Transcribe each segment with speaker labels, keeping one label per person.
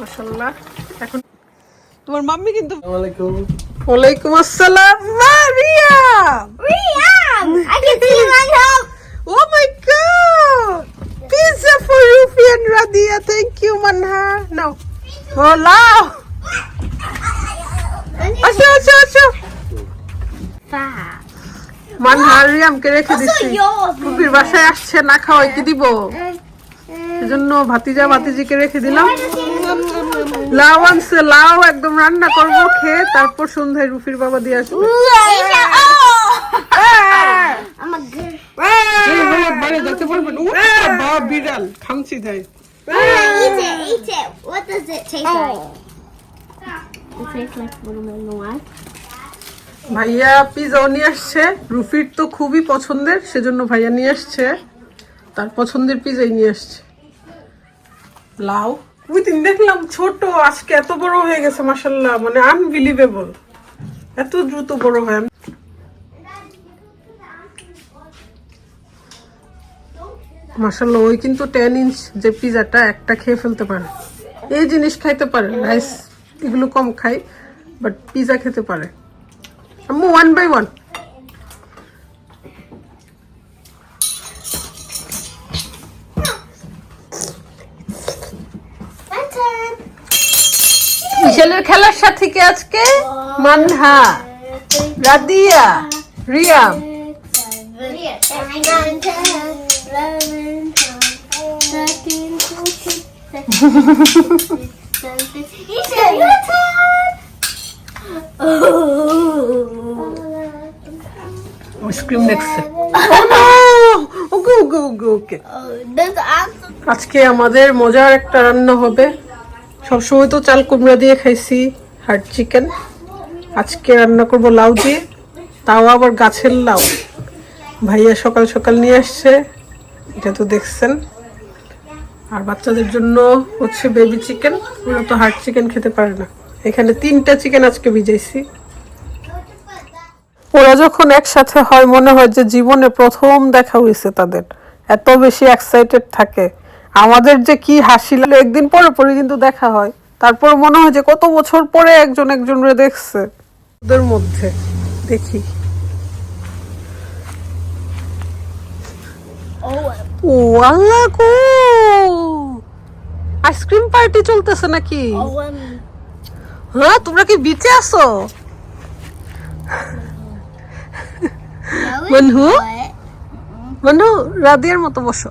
Speaker 1: মাশাআল্লাহ। এখন তোমার মাম্মি কিন্তু ওয়ালাইকুম আসসালাম Mariam
Speaker 2: I can see my help.
Speaker 1: oh my god pizza for Rufi and Radia thank you manha now hola asho manha রিয়ামকে রেখে দিচ্ছি রুফির বাসায় আসছে না খাওয়াই কি দিব এজন্য ভাতিজা ভাতিজিকে রেখে দিলাম লাউ আনছে লাউ একদম রান্না করবো খেয়ে তারপর সন্ধ্যায় রুফির বাবা দিয়ে আসবে
Speaker 2: I'm a good.
Speaker 1: বিড়াল খামচি দেয়
Speaker 2: Eat it. What does it taste like? It tastes like watermelon. What?
Speaker 1: ভাইয়া পিজাও নিয়ে আসছে রুফির তো খুবই পছন্দের সেজন্য ভাইয়া নিয়ে আসছে তার পছন্দের পিজাই নিয়ে আসছে লাউ ওই দিন দেখলাম ছোট আজকে এত বড় হয়ে গেছে মাশাআল্লাহ মানে আনবিলিভেবল এত দ্রুত বড় হয় মাশাআল্লাহ ওই কিন্তু 10 ইঞ্চ যে পিজাটা একটা খেয়ে ফেলতে পারে এই জিনিস খাইতে পারে রাইস এগুলো কম খাই বাট পিজা খেতে পারে আম্মু 1 by 1 মিশেলের খেলার সাথী কে আজকে মানহা রাদিয়া রিয়াম আইসক্রিম দেখছে ওকে ওকে ওকে ওকে আজকে আমাদের মজার একটা রান্না হবে সবসময় তো চাল কুমড়া দিয়ে খাইছি হার্ড চিকেন আজকে রান্না করব লাউ দিয়ে তাও আবার গাছের লাউ ভাইয়া সকাল সকাল নিয়ে আসছে এটা তো দেখছেন আর বাচ্চাদের জন্য হচ্ছে বেবি চিকেন ওরা তো হার্ড চিকেন খেতে পারে না এখানে 3টা চিকেন আজকে ভিজাইছি ওরা যখন একসাথে হয় মনে হয় যে জীবনে প্রথম দেখা হয়েছে তাদের এত বেশি এক্সাইটেড থাকে আমাদের যে কি হাসি লাগে একদিন পরে পরে কিন্তু দেখা হয় তারপর মনে হয় যে কত বছর পরে একজন একজনরে দেখছে ওদের মধ্যে দেখি ও আল্লাহ গো আইসক্রিম পার্টি চলতেছে নাকি হ্যাঁ তোমরা কি বিচে আছো মনহু মনহু রাদিয়ার মতো বসো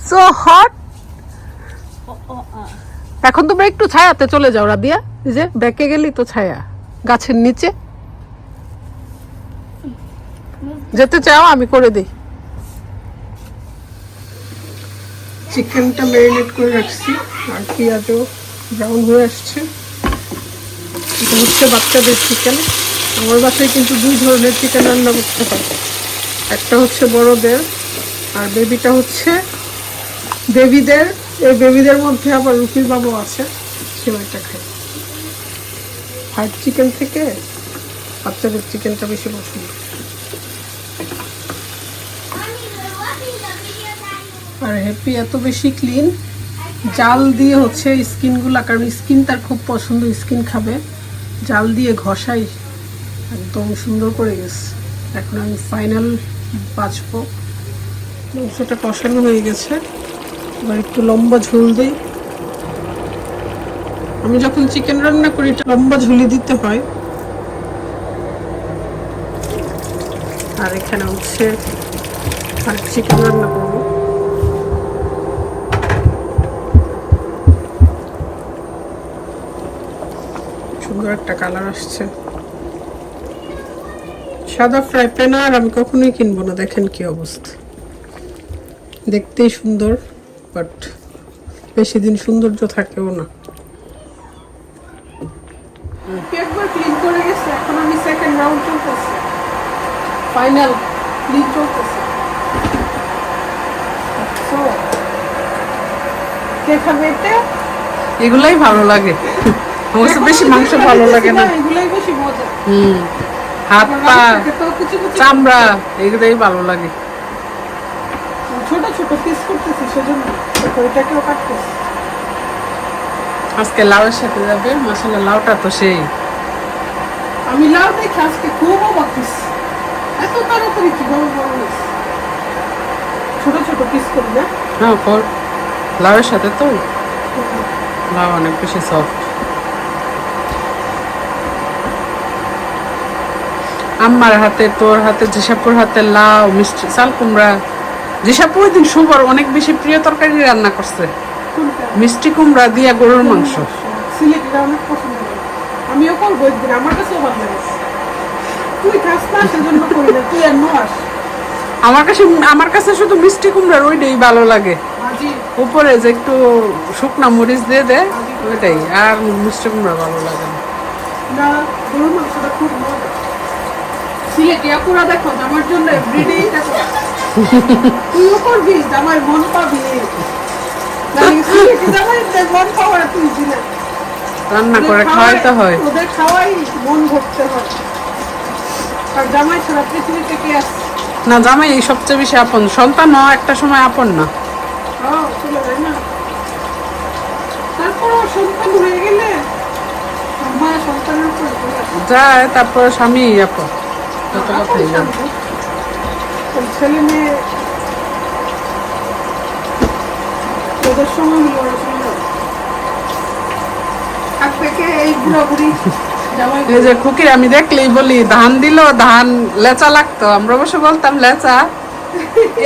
Speaker 1: so hot এখন তোমরা একটু ছায়াতে চলে যাও রাদিয়া এই যে ব্যাকে গেলি তো ছায়া গাছের নিচে যেতে চাও আমি করে দিই চিকেনটা ম্যারিনেট করে রাখছি আর পেঁয়াজও ব্রাউন হয়ে আসছে এটা হচ্ছে বাচ্চাদের চিকেন আমার বাসায় কিন্তু 2 ধরনের চিকেন রান্না করতে হয় একটা হচ্ছে বড়দের আর বেবিটা হচ্ছে বেবিদের এই বেবিদের মধ্যে আবার রুফির বাবু আছে সেও একটা খায় হার্ড চিকেন থেকে বাচ্চাদের চিকেনটা বেশি পছন্দ আর হ্যাপি এত বেশি ক্লিন জাল দিয়ে হচ্ছে স্কিনগুলা কারণ স্কিন তার খুব পছন্দ স্কিন খাবে জাল দিয়ে ঘষাই একদম সুন্দর করে গেছে এখন আমি ফাইনাল বাছবো মাংসটা কষানো হয়ে গেছে এবার একটু লম্বা ঝোল দিই আমি যখন চিকেন রান্না করি এটা লম্বা ঝুলি দিতে হয় আর এখানে হচ্ছে চিকেন রান্না করবো সুন্দর একটা কালার আসছে সাদা ফ্রাই প্যান আর আমি কখনোই কিনবো না দেখেন কি অবস্থা দেখতেই সুন্দর বাট বেশি দিন সৌন্দর্য থাকেও না একবার ক্লিন করে গেছে এখন আমি সেকেন্ড রাউন্ড চলতেছে ফাইনাল ক্লিন চলতেছে সো কে খাবে এটা এগুলাই ভালো লাগে অবশ্য বেশি মাংস ভালো লাগে না এগুলাই বেশি মজা হাত পা চামড়া এগুলাই ভালো লাগে ছোট ছোট পিস করতেছি সেজন্য ওইটাকেও কাটতেছি। আজকে লাউয়ের সাথে যাবে, মাশাআল্লাহ লাউটা তো সেই। আমি লাউ দেখে আজকে খুব অবাক হয়েছি, এত তাড়াতাড়ি কিভাবে বড় হয়েছে। ছোট ছোট পিস করি না? হ্যাঁ কর, লাউয়ের সাথে তো লাউ অনেক বেশি সফট। আম্মার হাতে, তোর হাতে, জিসাপুর হাতে লাউ, মিষ্টি চাল কুমড়া। জিসাপু ওই দিন শুভর অনেক বেশি প্রিয় তরকারি রান্না করছে, মিষ্টি কুমড়া দিয়ে গরুর মাংস। সিলেটিরা অনেক পছন্দ করে, আমিও করবো একদিন, আমার কাছেও ভালো লাগে। তুই খাস না সেজন্য করি না, তুই আর নোয়াস। আমার কাছে শুধু মিষ্টি কুমড়ার ওইটাই ভালো লাগে, উপরে যে একটু শুকনা মরিচ দিয়ে দেয় ওইটাই, আর মিষ্টি কুমড়া ভালো লাগে না। গরুর মাংসটা খুব মজা। সিলেটিয়া পুরা দেখো আমার জন্য এভরিডে দেখো। তুইও করবি, আমার মন পাবি। রান্না করে খাওয়াইতে হয়, ওদের খাওয়াই মন ভরতে হয়। আর জামাই ছাড়া পৃথিবীতে কে আছে? না, জামাই এই সবচেয়ে বেশি আপন। সন্তান একটা সময় আপন না, চলে যায় না। তারপর সন্তান হয়ে গেলে সন্তানের উপরে যায়, তারপর স্বামী আপন। ছেলে মেয়ে ওদের সময় এই যে খুকির আমি দেখলেই বলি ধান দিল, ধান লেচা লাগতো। আমরা অবশ্য বলতাম লেচা,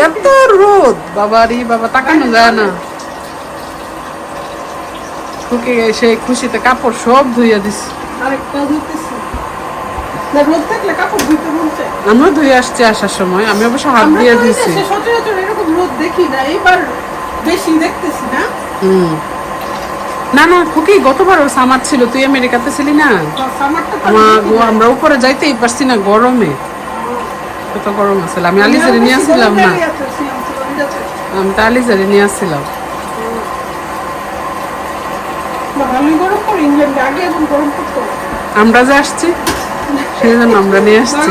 Speaker 1: এত রোদ বাবারি বাবা, তাকানো যায় না। খুকি সেই খুশিতে কাপড় সব ধুইয়া দিছি। আমিও ধুয়ে আসছি আসার সময়, আমি অবশ্য হাত দিয়ে দিয়েছি। সচরাচর এরকম রোদ দেখি না, এইবার বেশি দেখতেছি না। না না খুকি, গতবারও সামার ছিল, তুই আমেরিকাতে ছিলি না, আমরা উপরে যাইতেই পারছি না গরমে, কত গরম আছে। আমি আলিজারে নিয়ে আসছিলাম না, আমি তো আলিজারে নিয়ে আসছিলাম। আমরা যে আসছি সেই জন্য আমরা নিয়ে আসছি।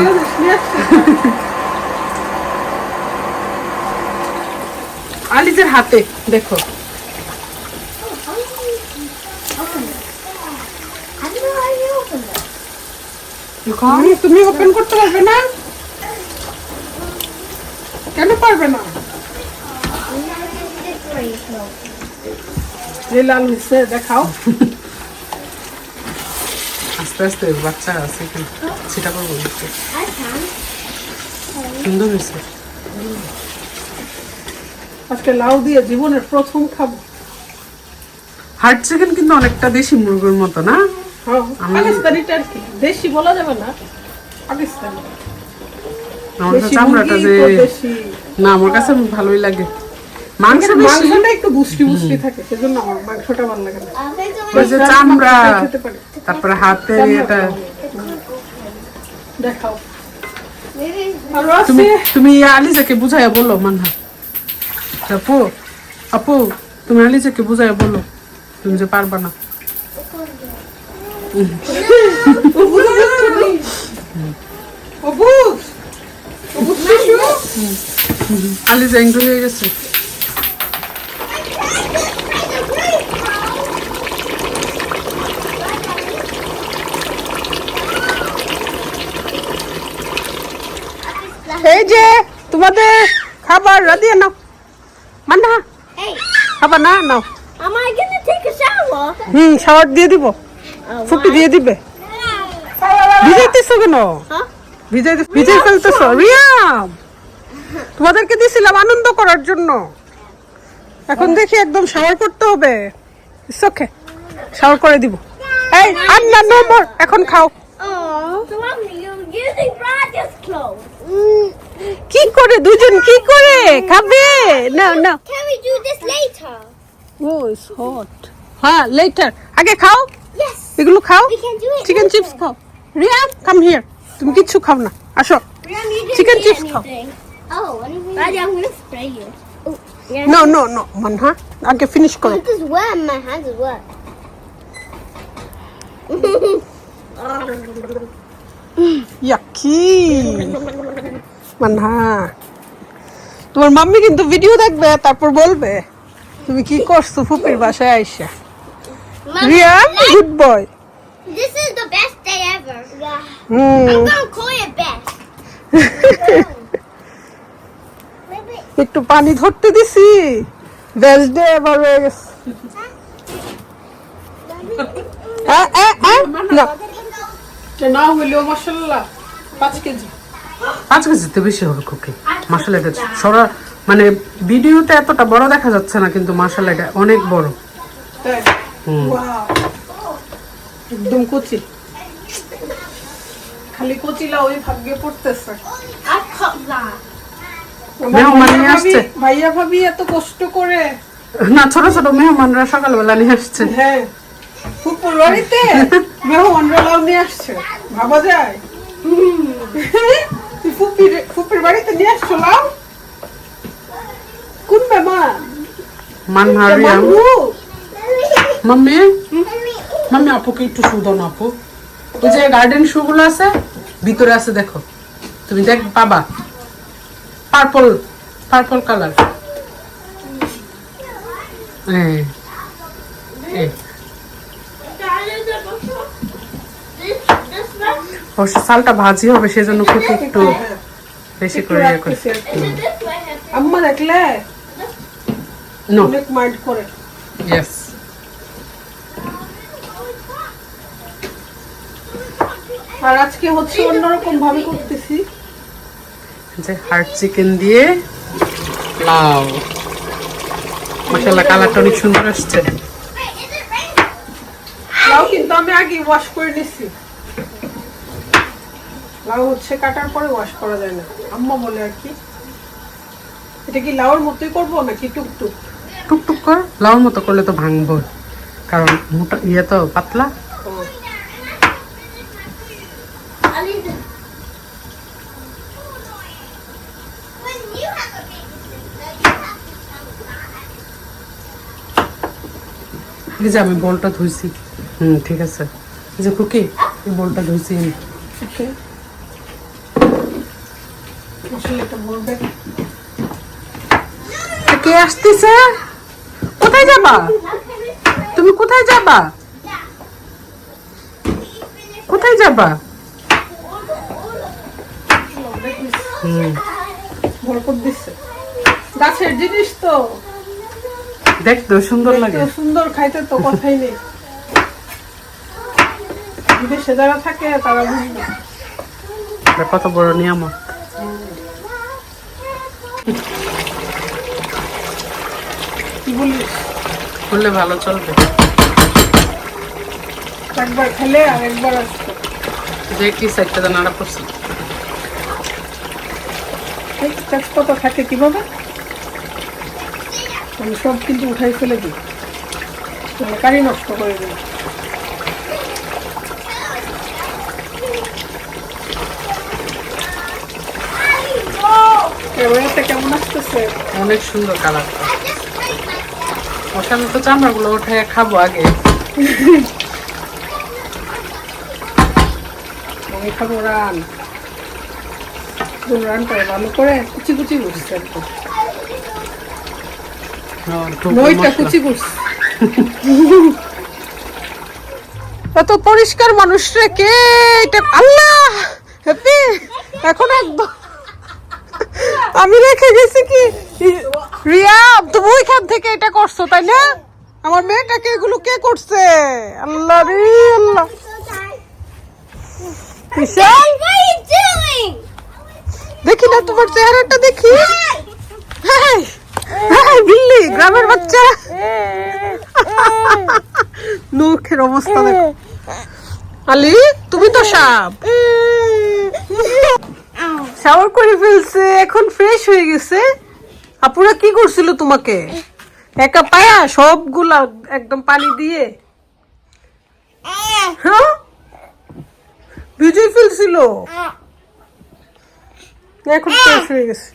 Speaker 1: আলিজের হাতে দেখো, তুমি ওপেন করতে পারবে না? কেন পারবে না? লাল হচ্ছে দেখাও। আস্তে আস্তে বাচ্চা আছে, সেটা করবো। সুন্দর হয়েছে। আজকে লাউ দিয়ে জীবনের প্রথম খাবো। হার্ড চিকেন কিন্তু অনেকটা দেশি মুরগির মতো না? দেশি বলা যাবে না, পাকিস্তানি। আমার কাছে চামড়াটা যে না, আমার কাছে ভালোই লাগে। মাংসটা একটু বুষ্টি বুষ্টি থাকে, সেজন্য আমার মাংসটা ভালো লাগে না। ওই যে চামড়া, তারপরে হাতে এটা দেখাও। তুমি আলিজাকে বুঝাইয়া বলো, মানহা আপু, আপু তুমি আলিজাকে বুঝাইয়া বলো তুমি যে পারবা না। আলিজা এঙ্গ্রি হয়ে গেছে। এই যে তোমাদের খাবার রেডি নাও, মান্না খাবার না নাও। শাওয়ার দিয়ে দিব, ফুটি দিয়ে দিবে। ভিজাইতেছো কেন? ভিজাই ফেলতেছো? রিয়াম, তোমাদেরকে দিয়েছিলাম আনন্দ করার জন্য, এখন দেখি একদম শাওয়ার করতে হবে। ওকে, শাওয়ার করে দিব। এই আন্না নো মোর, এখন খাও। কি করে দুজন কি করে খাবে? না না,
Speaker 2: Can we do this later?
Speaker 1: Oh, it's hot. হ্যাঁ, later. আগে খাও।
Speaker 2: Yes.
Speaker 1: এগুলো খাও।
Speaker 2: We can do it.
Speaker 1: Chicken chips খাও। Riya, come here. তুমি কিচ্ছু খাও না, আসো।
Speaker 2: Riam, you didn't
Speaker 1: Chicken
Speaker 2: eat
Speaker 1: chips খাও।
Speaker 2: anything. Oh, Daddy, I'm gonna spray you. Oh, yeah.
Speaker 1: No, no, no, Manha, আগে ফিনিশ করো।
Speaker 2: This is wet. My hands is wet.
Speaker 1: Yaki Manha, তোমার মাম্মি কিন্তু ভিডিও দেখবে, তারপর বলবে তুমি কি করছো ফুপির বাসায় আইসা। Riyan good boy.
Speaker 2: This is the best day ever. Yeah.
Speaker 1: হুম,
Speaker 2: I'm gonna call it best.
Speaker 1: একটু পানি ধরতে দিছি, বেস্ট ডে এবার হয়ে গেছে। না হইলেও মাশাআল্লাহ 5 কেজি।
Speaker 3: 5 কেজিতে বেশি হবে খুকি। মাশাআল্লাহ এটা সরা মানে ভিডিওতে এতটা বড় দেখা যাচ্ছে না, কিন্তু মাশাআল্লাহ এটা অনেক বড়।
Speaker 1: ওয়াও, একদম কচি, খালি কচিলা ওই ভাগ্যে পড়তেছে।
Speaker 2: I cut that.
Speaker 3: মেহমান নিয়ে আসছে।
Speaker 1: ভাইয়া ভাবি এত কষ্ট করে।
Speaker 3: না, ছোট ছোট মেহমানরা সকালবেলা নিয়ে আসছে।
Speaker 1: হ্যাঁ, ফুপুর বাড়িতে মেহমানরা লাউ নিয়ে আসছে, ভাবা যায়? তুই ফুপির বাড়িতে নিয়ে আসছো লাউ? কোন মেহমান?
Speaker 3: মানহারিয়াম।
Speaker 1: মাম্মু?
Speaker 3: মাম্মি মাম্মি আপুকে একটু শু দাও না আপু। ওই যে গার্ডেন শু গুলো আছে ভিতরে আছে, দেখো তুমি দেখ পাবা, পার্পল পার্পল কালার। অবশ্য চালটা ভাজি হবে, সেজন্য খুব একটু বেশি করে ইয়ে করে।
Speaker 1: আম্মা দেখলে
Speaker 3: নো,
Speaker 1: অনেক মাইন্ড করে।
Speaker 3: ইয়েস।
Speaker 1: আর আজকে হচ্ছে অন্যরকম ভাবে করতেছি,
Speaker 3: যে হার্ড চিকেন দিয়ে লাউ। মাশাআল্লাহ কালারটা অনেক সুন্দর আসছে।
Speaker 1: লাউ কিন্তু আমি আগে ওয়াশ করে নিছি। লাউ হচ্ছে কাটার পরে ওয়াশ করা যায় না, আম্মা বলে আর কি। এটা কি লাউর মতোই করবো নাকি টুকটুক?
Speaker 3: টুকটুক কর, লাউর মতো করলে তো ভাঙবো, কারণ মোটা ইয়ে তো পাতলা।
Speaker 2: I'll leave it. When you have a baby sister, you have to come by.
Speaker 3: এই যে আমি বলটা ধুইছি। ঠিক আছে। এই যে কুকি, এই বলটা ধুইছি আমি।
Speaker 1: ওকে, আসলে এটা বলবে।
Speaker 3: কে আসতেছে? কোথায় যাবা তুমি? কোথায় যাবা? কোথায় যাবা?
Speaker 1: বরকত দিচ্ছে, গাছের জিনিস তো
Speaker 3: দেখতে সুন্দর লাগে।
Speaker 1: দেখতেও সুন্দর, খাইতে তো কথাই নেই। বিদেশে যারা থাকে তারা বুঝবে
Speaker 3: এটা কত বড় নিয়ামত।
Speaker 1: কি বলিস,
Speaker 3: করলে ভালো চলবে।
Speaker 1: একবার খেলে আর একবার আসতো।
Speaker 3: যে কি সাইডটা নাড়া পড়ছে।
Speaker 1: তেজপাতা থাকে কিভাবে? আমি সব কিন্তু উঠাই ফেলে দিই, কারি নষ্ট করে দিই। ক্যামেরাতে কেমন আসতেছে?
Speaker 3: অনেক সুন্দর কালারটা। ওখানে তো চামড়া গুলো উঠে খাবো আগে।
Speaker 1: আমি খাবো রান, রান করে ভালো করে কুচি কুচি করছে একদম। নইটা কুচি করছে। এত পরিষ্কার মানুষ রে কে এটা? আল্লাহ হ্যাপি। এখন একদম আমি রেখে গেছি কি রিয়া, তুমি ওইখান থেকে এটা করছো তাই না? আমার মেয়েটাকে এগুলো কে করছে? আল্লাহ রে আল্লাহ। বিশাল,
Speaker 2: What are you doing?
Speaker 1: দেখি না তোমার চেহারাটা দেখি। হাই হাই বিল্লি, গ্রামের বাচ্চা। মুখের অবস্থা দেখো। আলি তুমি তো সাপ। শাওয়ার করে ফেলছে, এখন ফ্রেশ হয়ে গেছে। আপুরা কি করছিল তোমাকে? একা পায়া সবগুলা একদম পানি দিয়ে, হ্যাঁ ভিজে ফেলছিল, এখন ফ্রেশ হয়ে গেছে।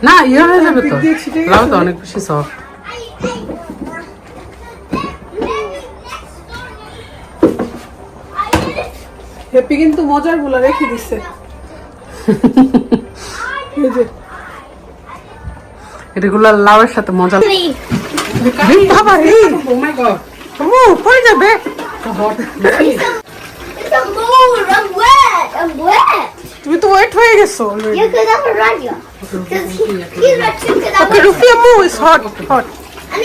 Speaker 3: না ইয়ে হয়ে যাবে তো,
Speaker 1: দিক দিয়ে ছিটে গেছে।
Speaker 3: লাউ তো অনেক বেশি সফট।
Speaker 1: হ্যাপি কিন্তু মজার গুলা রেখে দিছে। এই যে
Speaker 3: এগুলো লাউয়ের সাথে মজা।
Speaker 1: বাবা রে,
Speaker 3: ও মাই গড,
Speaker 1: পড়ে যাবে।
Speaker 2: It's a moon. I'm wet. I'm wet.
Speaker 1: তুমি তো ওয়েট হয়ে গেছো already.
Speaker 2: Yeah, because I'm a radio. Because he's not too good.
Speaker 1: ওকে রুফিয়া মু is hot hot.
Speaker 2: I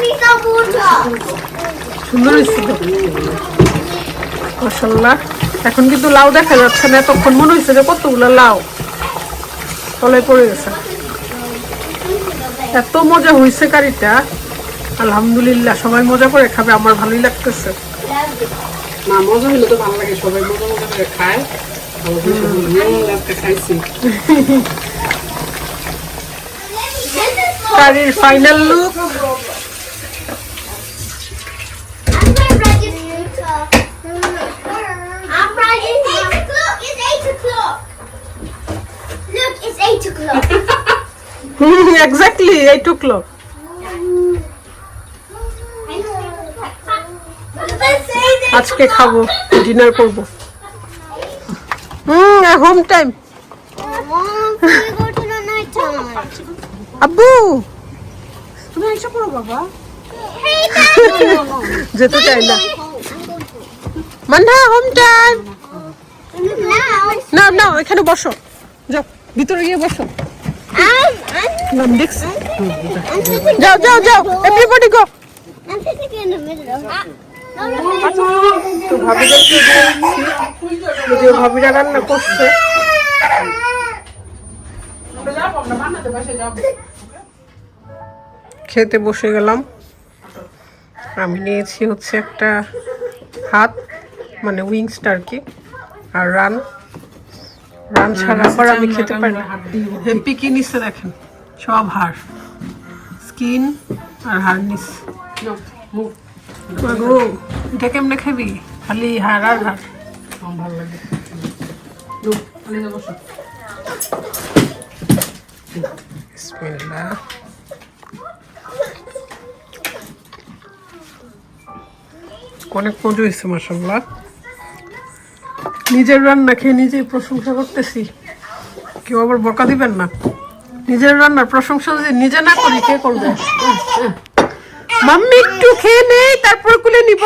Speaker 2: need some water.
Speaker 1: সুন্দর হয়েছে তো মাশাআল্লাহ। এখন কিন্তু লাউ দেখা যাচ্ছে না, তখন মনে হয়েছে যে কতগুলো লাউ তলায় পড়ে গেছে। এত মজা হয়েছে কারিটা, আলহামদুলিল্লাহ। সবাই মজা করে খাবে, আমার ভালোই লাগতেছে।
Speaker 3: না মজা হলে তো ভালো লাগে, সবাই মজা মজা করে খায়। খাইছি
Speaker 1: কারির final look.
Speaker 2: I'm ready. It's 8 o'clock. It's 8 o'clock. Look, it's 8 o'clock.
Speaker 1: Exactly 8 o'clock। আজকে খাবো, ডিনার করব। Home time.
Speaker 2: Mom, can we go to the night time?
Speaker 1: আব্বু
Speaker 3: তুমি এসে পড়ো বাবা।
Speaker 2: Hey, Daddy.
Speaker 1: যেতে চাই না। Manna home time.
Speaker 2: Now,
Speaker 1: না না, এখানে বসো, যাও ভিতরে গিয়ে বসো। নাম দেখছি।
Speaker 2: I'm sitting
Speaker 1: যাও যাও যাও, everybody go.
Speaker 2: I'm sitting in the middle of
Speaker 1: তো ভাবিদেরকে বলছি, যদিও ভাবিরা রান্না করছে। খেতে বসে গেলাম। আমি নিয়েছি হচ্ছে একটা হাত, মানে উইংসটা আর কি, আর রান ছাড়া আবার আমি খেতে পারি না। হ্যাপি কি নিচ্ছে দেখেন, সব হাড়, স্কিন আর হাড় নিচ্ছে। গো, এটা কেমনে খাবি? খালি হাড় আর হাড়।
Speaker 3: আমার ভালো লাগে। বসো।
Speaker 1: বিসমিল্লাহ। অনেক মজা হয়েছে মাশাআল্লাহ। নিজের রান্না খেয়ে নিজেই প্রশংসা করতেছি, কেউ আবার বকা দিবেন না। নিজের রান্নার প্রশংসা যদি নিজে না করি কে করবে? মাম্মি একটু খেয়ে নেই, তারপর কুলে নিব।